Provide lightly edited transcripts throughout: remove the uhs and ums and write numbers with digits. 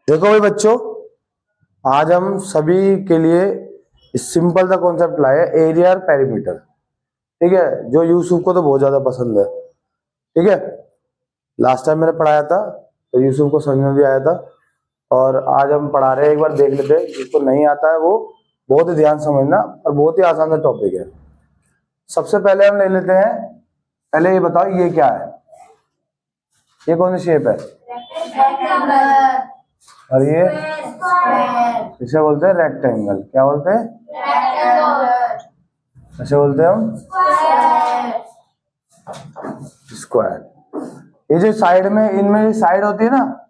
देखो भाई बच्चों, आज हम सभी के लिए सिंपल सा कॉन्सेप्ट लाए हैं, एरिया और पेरीमीटर। ठीक है, जो यूसुफ को तो बहुत ज्यादा पसंद है। ठीक है, लास्ट टाइम मैंने पढ़ाया था तो यूसुफ को समझ में भी आया था, और आज हम पढ़ा रहे हैं, एक बार देख लेते हैं। जिसको नहीं आता है वो बहुत ही ध्यान समझना, और बहुत ही आसान सा टॉपिक है। सबसे पहले हम ले लेते हैं, पहले ये बताओ ये क्या है, ये कौन सी शेप है? और ये इसे बोलते हैं रेक्टेंगल। क्या बोलते हैं? ऐसे बोलते हैं हम स्क्वायर। ये जो साइड में, इनमें साइड होती है ना,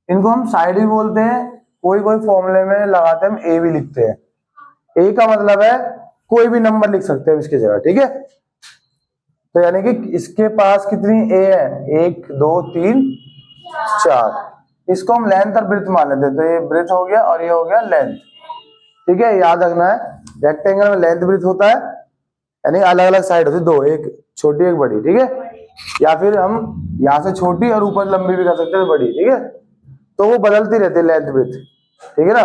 इनको हम साइड भी बोलते हैं। कोई कोई फॉर्मूले में लगाते हैं हम ए भी लिखते हैं। ए का मतलब है कोई भी नंबर लिख सकते हैं इसकी जगह। ठीक है, तो यानी कि इसके पास कितनी ए है? 1 2 3 4। इसको हम लेंथ और ब्रेथ मान लेते हैं, तो ये ब्रेथ हो गया और ये हो गया लेंथ। ठीक है, याद रखना है, रेक्टेंगल में लेंथ ब्रेथ होता है, यानी अलग अलग साइड होती है दो, एक छोटी एक बड़ी। ठीक है, या फिर हम यहाँ से छोटी और ऊपर लंबी भी कर सकते हैं बड़ी। ठीक है, तो वो बदलती रहती है लेंथ ब्रेथ। ठीक है ना।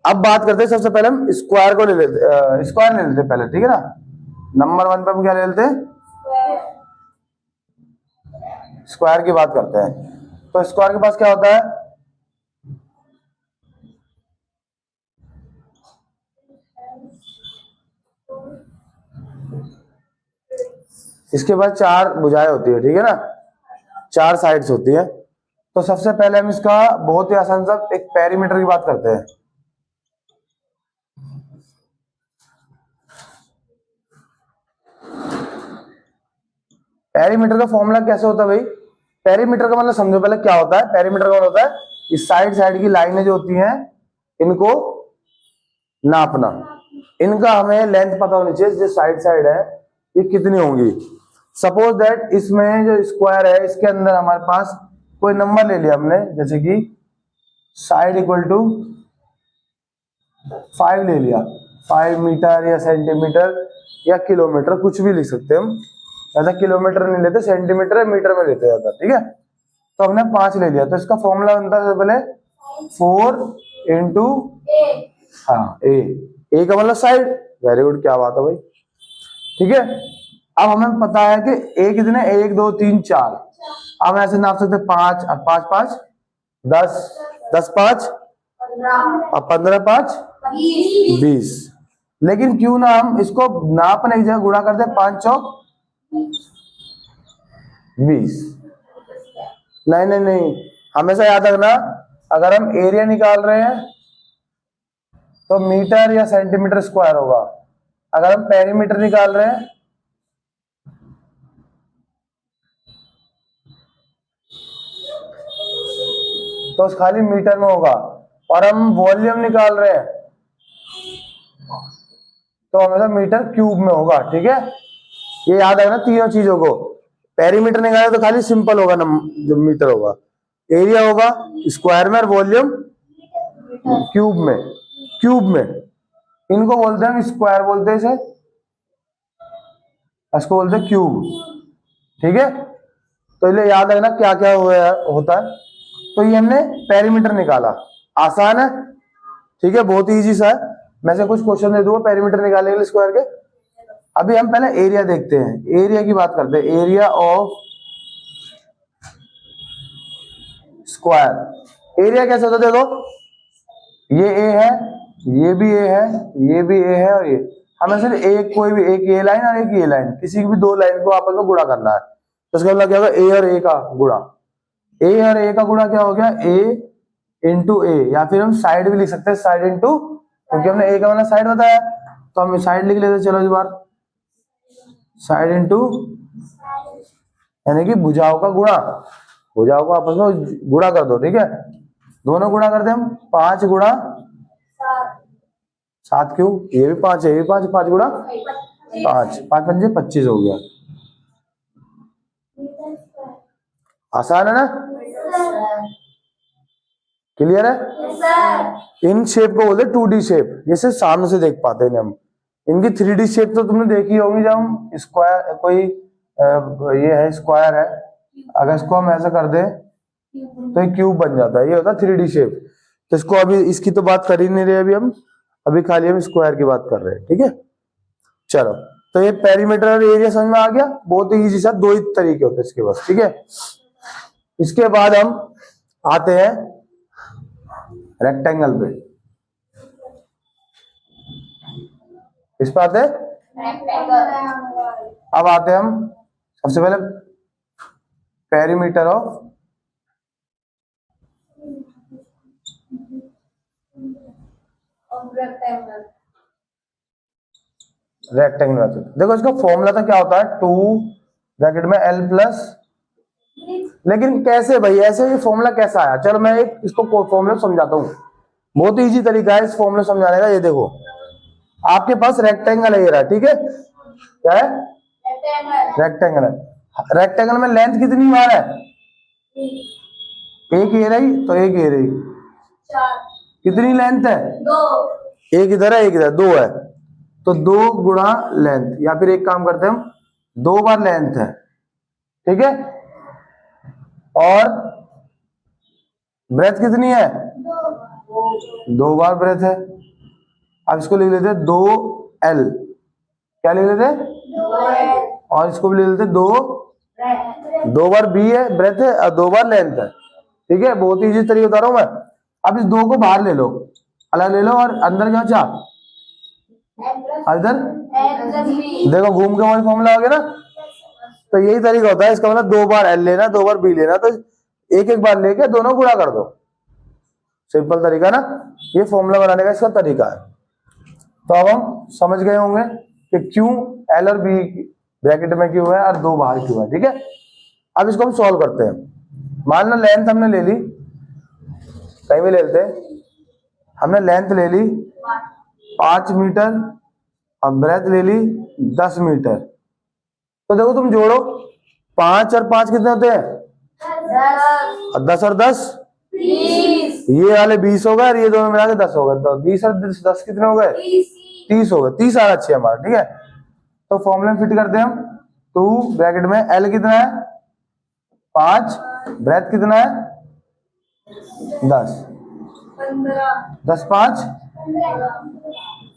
अब बात करते हैं, सबसे पहले हम स्क्वायर को ले लेते, स्क्वायर ले लेते पहले। ठीक है ना, नंबर 1 पे हम क्या ले लेते हैं? स्क्वायर की बात करते हैं। तो स्क्वायर के पास क्या होता है? इसके पास 4 भुजाएं होती है। ठीक है ना, 4 साइड्स होती है। तो सबसे पहले हम इसका बहुत ही आसान सा एक पेरीमीटर की बात करते हैं। पेरीमीटर का फॉर्मूला कैसे होता है भाई? पेरीमीटर का मतलब समझो पहले क्या होता है। पेरीमीटर का मतलब होता है इस साइड साइड की लाइनें जो होती हैं इनको नापना। इनका हमें लेंथ पता होनी चाहिए, जो साइड साइड है ये कितनी होंगी। सपोज दैट इसमें जो स्क्वायर है इसके अंदर हमारे पास कोई नंबर ले लिया हमने, जैसे कि साइड इक्वल टू 5 ले लिया। 5 मीटर या सेंटीमीटर या किलोमीटर कुछ भी लिख सकते हैं हम। ऐसा किलोमीटर नहीं लेते, सेंटीमीटर या मीटर में लेते जाता। ठीक है, तो हमने 5 ले लिया, तो इसका फॉर्मूला बनता है पहले 4 इंटू ए का मतलब साइड। वेरी गुड, क्या बात है भाई। ठीक है, अब हमें पता है कि ए कितने, 1 2 3 4। अब ऐसे नाप सकते 5 और 5 5 10, 10 5 और 15 5 20। लेकिन क्यों ना हम इसको नापने की जगह गुणा कर दे, 5 चौक 20। नहीं नहीं नहीं, हमेशा याद रखना, अगर हम एरिया निकाल रहे हैं तो मीटर या सेंटीमीटर स्क्वायर होगा। अगर हम पेरीमीटर निकाल रहे हैं तो खाली मीटर में होगा। और हम वॉल्यूम निकाल रहे हैं तो हमेशा मीटर क्यूब में होगा। ठीक है, ये याद रखना तीनों चीजों को। पेरीमीटर निकाले तो खाली सिंपल होगा, जो मीटर होगा। एरिया होगा स्क्वायर में, और वॉल्यूम क्यूब में। क्यूब में इनको बोलते हैं, हम स्क्वायर बोलते हैं इसे, इसको बोलते हैं क्यूब। ठीक है, तो इसलिए याद रखना क्या क्या होता है। तो ये हमने पेरीमीटर निकाला, आसान है। ठीक है, बहुत ही इजी सा है। मैं से कुछ क्वेश्चन दे दूंगा पेरीमीटर निकालने के लिए स्क्वायर के। अभी हम पहले एरिया देखते हैं, एरिया की बात करते हैं। Area of square. एरिया कैसे होता है? देखो, ये ए है, ये भी ए है, ये भी ए है, और ये हमें सिर्फ एक, कोई भी एक ये लाइन और एक ये लाइन, किसी की भी दो लाइन को आपस में गुणा करना है। तो इसका मतलब क्या होगा? ए और ए का गुणा। ए और ए का गुणा क्या हो गया? ए इंटू ए, या फिर हम साइड भी लिख सकते हैं, साइड इंटू, क्योंकि हमने ए का मतलब साइड बताया, तो हम साइड लिख लेते। चलो इस बार साइड इंटू, यानी कि भुजाओं का गुणा। भुजाओं को आपस में गुणा कर दो। ठीक है, दोनों गुणा करते हम, 5 गुणा 7। क्यों? ये भी 5 है, ये भी 5, 5 गुणा 5, 5 पंजे 25 हो गया। आसान है ना? क्लियर है? इन शेप को बोलते 2D शेप, जैसे सामने से देख पाते हैं हम। इनकी 3D शेप तो तुमने देखी होगी, जब हम स्क्वायर, कोई ये है स्क्वायर है, अगर इसको हम ऐसा कर दे तो ये क्यूब बन जाता है, ये होता है 3D शेप। तो इसको अभी इसकी तो बात कर ही नहीं रहे अभी हम, अभी खाली हम स्क्वायर की बात कर रहे हैं, ठीक है। चलो, तो ये पेरीमीटर और एरिया समझ में आ गया, बहुत ही इजी सा, दो ही तरीके होते हैं इसके बस, ठीक है। इसके बाद हम आते हैं रेक्टेंगल पे, इस पे आते हैं। अब आते हैं हम सबसे पहले पेरीमीटर ऑफ रेक्टेंगल। देखो इसका फॉर्मूला तो क्या होता है, 2 ब्रैकेट में L प्लस, लेकिन कैसे भाई, ऐसे ये फॉर्मूला कैसा आया, चलो मैं एक इसको फॉर्मूला समझाता हूँ, बहुत ही इजी तरीका है इस फॉर्मूला समझाने का। ये देखो आपके पास रेक्टेंगल है, ये रहा, ठीक है, क्या है, रेक्टेंगल है। रेक्टेंगल में लेंथ कितनी बार है, एक ये रही, तो एक ये रही, कितनी लेंथ है, एक इधर है एक इधर, 2 है, तो 2 गुणा लेंथ, या फिर एक काम करते हैं हम, 2 बार लेंथ है, ठीक है, और ब्रेथ कितनी है, 2 बार ब्रेथ है। अब इसको लिख लेते 2L, क्या लिख लेते, और इसको भी लिख लेते 2 बार B है, ब्रेथ है, और 2 बार लेंथ है, ठीक है। बहुत ही इजी तरीके बता रहा हूं मैं। अब इस 2 को बाहर ले लो, अलग ले लो, और अंदर क्या बचा, इधर देखो घूम के वही फॉर्मूला आ गया ना। तो यही तरीका होता है, इसका मतलब 2 बार L लेना, 2 बार B लेना, तो एक एक बार लेके दोनों गुणा कर दो, सिंपल तरीका ना, ये फॉर्मूला बनाने का इसका तरीका है। तो अब हम समझ गए होंगे कि क्यों L और B ब्रैकेट में क्यों है और 2 बाहर क्यों है, ठीक है। अब इसको हम सॉल्व करते हैं। मान लो लेंथ हमने ले ली, कहीं भी ले लेते हैं, हमने लेंथ ले ली 5 मीटर और ब्रेथ ले ली 10 मीटर। तो देखो तुम जोड़ो, 5 और 5 कितने होते हैं, 10 और 10 20, ये वाले 20 हो गए और ये दोनों मिला के 10 हो गए, तो 20 और 10 कितने हो गए, 30 हो गए, 30 आ अच्छे हमारा, ठीक है। तो फॉर्मूला फिट करते हैं हम, 2 ब्रैकेट में L कितना है 5, ब्रेथ कितना है 10, 10 5।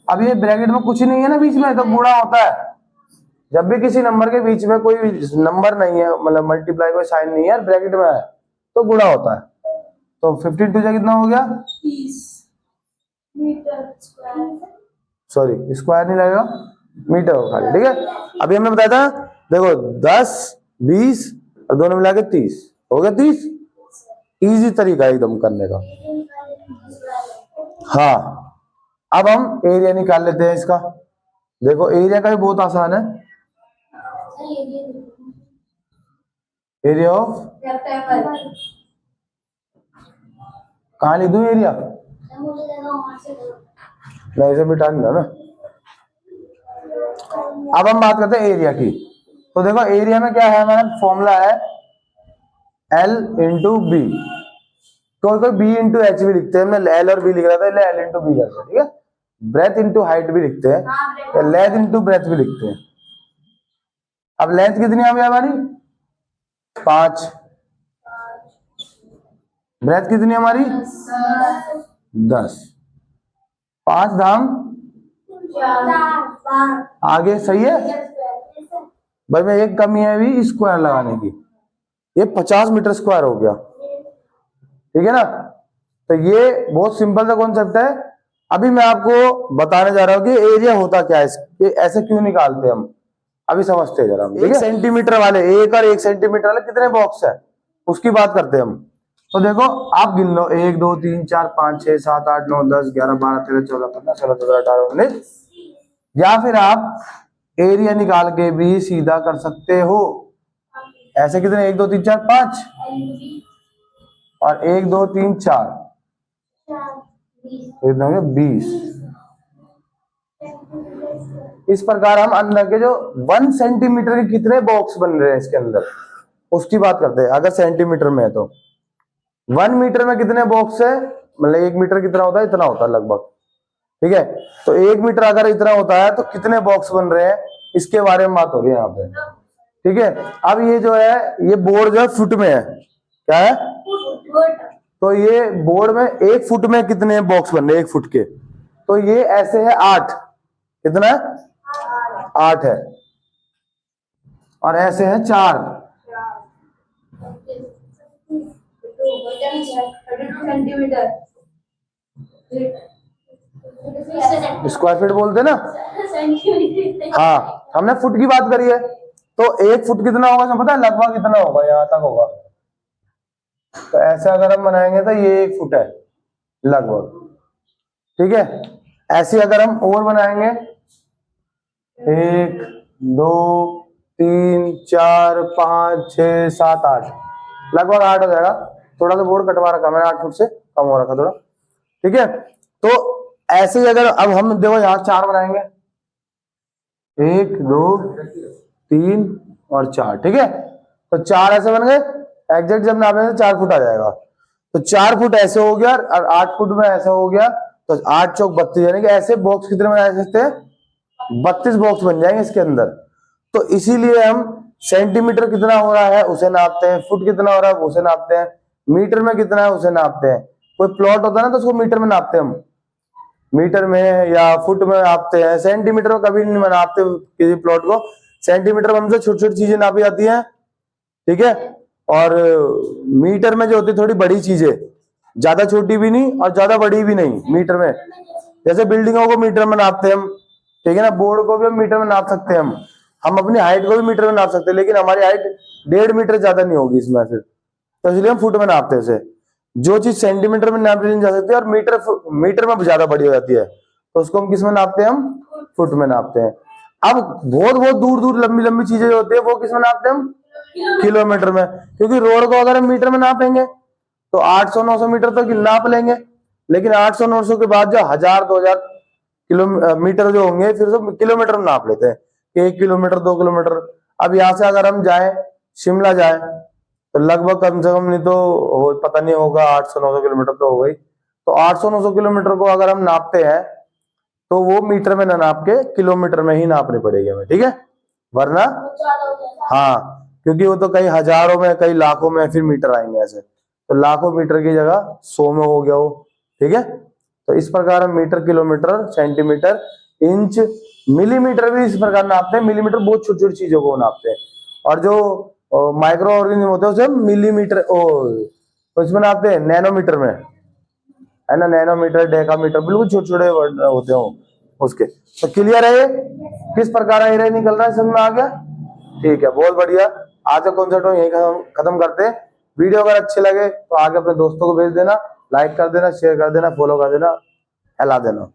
अब ये ब्रैकेट में कुछ नहीं है ना बीच में, तो गुणा होता है। जब भी किसी नंबर के बीच में कोई नंबर नहीं है, मतलब मल्टीप्लाई कोई साइन नहीं है, ब्रैकेट में है, तो गुणा होता है। तो 15 2 कितना हो गया, 30 मीटर स्क्वायर, सॉरी स्क्वायर नहीं लगेगा, मीटर हो खाली, ठीक है। अभी हमने बताया था, देखो 10 20 और दोनों मिला के 30 हो गया, 30। इजी तरीका एकदम करने का। हाँ, अब हम एरिया निकाल लेते हैं इसका। देखो एरिया का भी बहुत आसान है, एरिया ऑफ, कहाँ लिख दूं एरिया, मैं इसे मिटा नहीं ना। अब हम बात करते हैं एरिया की। तो देखो एरिया में क्या है, हमारा फॉर्मूला है L इंटू बी, कोई B इंटू एच भी लिखते हैं, हमने L और B लिख रहा था, L इंटू बी करते हैं, ठीक है। ब्रेथ इंटू हाइट भी लिखते हैं, लेंथ इंटू ब्रेथ भी लिखते हैं। अब लेंथ कितनी है हमारी 5, ब्रेथ कितनी हमारी 10, 5 धाम आगे, सही है भाई। में एक कमी है अभी स्क्वायर लगाने की, ये 50 मीटर स्क्वायर हो गया, ठीक है ना। तो ये बहुत सिंपल सा कॉन्सेप्ट है। अभी मैं आपको बताने जा रहा हूं कि एरिया होता क्या है, ये ऐसे क्यों निकालते हैं हम, अभी समझते हैं जरा हम, ठीक है। 1 सेंटीमीटर वाले, 1 और 1 सेंटीमीटर वाले कितने बॉक्स है उसकी बात करते हैं हम। तो देखो आप गिन लो, 1 2 3 4 5 6 7 8 9 10 11 12 13 14 15 16 17 18 19, या फिर आप एरिया निकाल के भी सीधा कर सकते हो। ऐसे कितने, 1 2 3 4 5 और 1 2 3 4, कितने हो गए 20। इस प्रकार हम अंदर के जो 1 सेंटीमीटर के कितने बॉक्स बन रहे हैं इसके अंदर, उसकी बात करते हैं। अगर सेंटीमीटर में है तो 1 मीटर में कितने बॉक्स है, मतलब 1 मीटर कितना होता है, इतना होता है लगभग, ठीक है। तो 1 मीटर अगर इतना होता है तो कितने बॉक्स बन रहे हैं, इसके बारे में बात हो रही है यहाँ पे, ठीक है। अब ये जो है, ये बोर्ड जो है फुट में है, क्या है तो ये बोर्ड में 1 फुट में कितने बॉक्स बन रहे हैं 1 फुट के, तो ये ऐसे है 8, कितना है 8 है, और ऐसे है 4। स्क्वायर फीट बोलते ना, हाँ हमने फुट की बात करी है, तो 1 फुट कितना होगा इसमें पता है, लगभग कितना होगा, यहां तक होगा। तो ऐसे अगर हम बनाएंगे तो ये 1 फुट है लगभग, ठीक है। ऐसे अगर हम और बनाएंगे 1 2 3 4 5 6 7 8, लगभग 8 हो जाएगा। थोड़ा सा बोर्ड कटवा रखा मैंने, 8 फुट से कम हो रखा थोड़ा, ठीक है। तो ऐसे ही अगर अब हम देखो यहाँ 4 बनाएंगे, 1 2 3 और 4, ठीक है। तो 4 ऐसे बन गए, एग्जैक्ट जब नापेंगे तो 4 फुट आ जाएगा। तो 4 फुट ऐसे हो गया और 8 फुट में ऐसा हो गया, तो 8 चौक 32, यानी कि ऐसे बॉक्स कितने बना सकते हैं, 32 बॉक्स बन जाएंगे इसके अंदर। तो इसीलिए हम सेंटीमीटर कितना हो रहा है उसे नापते हैं, फुट कितना हो रहा है उसे नापते हैं, मीटर में कितना है उसे नापते हैं। कोई प्लॉट होता है ना तो उसको मीटर में नापते हैं हम, मीटर में या फुट में नापते हैं, सेंटीमीटर में कभी नहीं नापते किसी प्लॉट को। सेंटीमीटर में हमसे छोटी छोटी चीजें नापी जाती हैं, ठीक है। और मीटर में जो होती है थोड़ी बड़ी चीजें, ज्यादा छोटी भी नहीं और ज्यादा बड़ी भी नहीं मीटर में। जैसे बिल्डिंगों को मीटर में नापते हैं हम, ठीक है ना, बोर्ड को भी हम मीटर में नाप सकते हैं हम अपनी हाइट को भी मीटर में नाप सकते हैं, लेकिन हमारी हाइट 1.5 मीटर ज्यादा नहीं होगी इसमें फिर, तो इसलिए हम फुट में नापते हैं इसे। जो चीज सेंटीमीटर में नापी नहीं जा सकती है और मीटर में ज्यादा बड़ी हो जाती है, तो उसको हम किस में नापते हैं, हम फुट में नापते हैं। अब बहुत बहुत दूर दूर लंबी लंबी चीजें जो होती है वो किस में नापते हैं हम, किलोमीटर में, क्योंकि रोड को अगर हम मीटर में नापेंगे तो 800-900 मीटर तक नाप लेंगे, लेकिन 800-900 के बाद जो 1000-2000 किलोमीटर जो होंगे फिर तो किलोमीटर में नाप लेते हैं कि 1 किलोमीटर 2 किलोमीटर। अब यहाँ से अगर हम जाए शिमला जाए तो लगभग कम से कम नहीं तो पता नहीं होगा 800-900 किलोमीटर तो हो गई। तो 800-900 किलोमीटर को अगर हम नापते हैं तो वो मीटर में ना नाप के किलोमीटर में ही नापनी पड़ेगी हमें, ठीक है, वरना हाँ, क्योंकि वो तो कई हजारों में कई लाखों में फिर मीटर आएंगे ऐसे, तो लाखों मीटर की जगह 100 में हो गया वो, ठीक है। तो इस प्रकार हम metre, kilometre, centimetre, inch, millimetre भी इस प्रकार नापते हैं। मिलीमीटर बहुत छोटी छोटी चीजों को नापते हैं, और जो माइक्रो ऑर्गेनिज्म होते हैं उसे मिलीमीटर तो इसमें नापते हैं नैनोमीटर में, है ना, नैनोमीटर, डेकामीटर, बिल्कुल छोटे छोटे होते हैं उसके। तो क्लियर है ये किस प्रकार एरे निकल रहा है, समझ में आ गया, ठीक है, बहुत बढ़िया। आज का कॉन्सेप्ट यही खत्म करते हैं। वीडियो अगर अच्छे लगे तो आगे अपने दोस्तों को भेज देना, लाइक कर देना, शेयर कर देना, फॉलो कर देना, हिला देना।